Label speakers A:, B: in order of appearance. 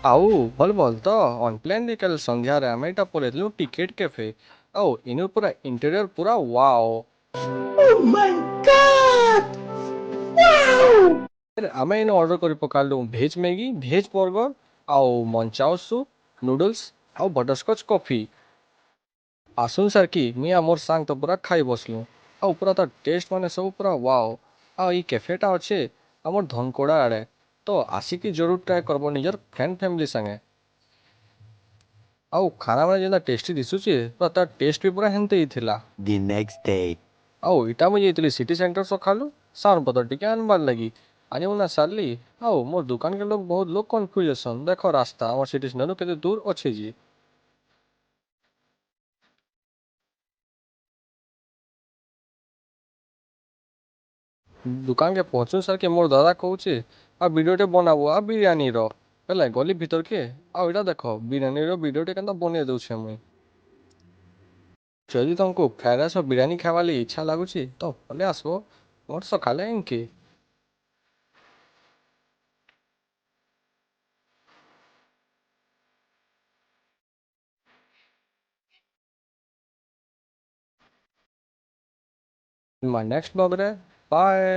A: ଆଉ ଭଲ ଭଲ ତ ଅନପ୍ଲାନ୍ କାଲି ସନ୍ଧ୍ୟାରେ ଆମେ ଏଇଟା ପଳେଇଥିଲୁ ଟିକେଟ୍ କେଫେ। ଆଉ ଇନୁ ପୁରା ଇଣ୍ଟେରିୟର ପୁରା wow.
B: Oh my god! Wow!
A: ଆମେ ଏଇନେ ଅର୍ଡର କରି ପକାଲୁ ଭେଜ ମ୍ୟାଗି ଭେଜ ବର୍ଗର ଆଉ ମଞ୍ଚାଓ ସୁପ୍ ନୁଡଲ୍ସ ଆଉ ବଟରସ୍କଚ କଫି। ଆସୁନ ସାର୍ କି ମୁଇଁ ଆଉ ମୋର୍ ସାଙ୍ଗ ତ ପୁରା ଖାଇ ବସଲୁ। ଆଉ ପୁରା ତାର ଟେଷ୍ଟ ମାନେ ସବୁ ପୁରା ୱାଓ। ଆଉ ଏଇ କ୍ୟାଫେଟା ଅଛେ ଆମର ଧନକୋଡ଼ା ଆଡ଼େ। ତ ଆସିକି ଜରୁର ଟ୍ରାଏ କରବ ନିଜର ଫ୍ରେଣ୍ଡ ଫ୍ୟାମିଲି ସାଙ୍ଗେ। ଆଉ ଖାନା ମାନେ ଯେନ୍ତା ଟେଷ୍ଟି ଦିଶୁଚେ ପୁରା ତାର ଟେଷ୍ଟ ବି ପୁରା ହେନ୍ତି ହି ଥିଲା।
B: The next day.
A: ଆଉ ଇଟା ମୁଇଁ ଯାଇଥିଲି ସିଟି ସେଣ୍ଟର ସଖାଲୁ ସାଉଣ୍ଡ ପତର ଟିକେ ଆନବାର୍ ଲାଗି। ଆନିବୁନା ସାରଲି ଆଉ ମୋର୍ ଦୁକାନକେ ଲୋକ ବହୁତ ଲୋକ କନଫ୍ୟୁଜ ଅଛନ୍ ଦେଖ ରାସ୍ତା ଆମର ସିଟି ସେଣ୍ଟରରୁ କେତେ ଦୂର ଅଛେ ଯେ। ଦୁକାନକେ ପହଞ୍ଚୁ ସାରକେ ମୋର୍ ଦାଦା କହୁଛେ ଆଉ ଭିଡ଼ିଓଟେ ବନାବୁ ଆଉ ବିରିୟାନୀର। ହେଲା ଗଲି ଭିତରକେ ଆଉ ଏଇଟା ଦେଖ ବିରିୟାନୀର ଭିଡ଼ିଓଟେ କେନ୍ତା ବନେଇ ଦଉଛେ ମୁଇଁ। ଯଦି ତମକୁ ଫ୍ରାଏଡ଼ ରାଇସ୍ ଆଉ ବିରିୟାନୀ ଖାଇବାର୍ ଲାଗି ଇଚ୍ଛା ଲାଗୁଛି ତ ପଲେଇ ଆସବ ମୋର୍ ସକାଲେ ଇନକେ। In my next vlog ରେ ବାଏ।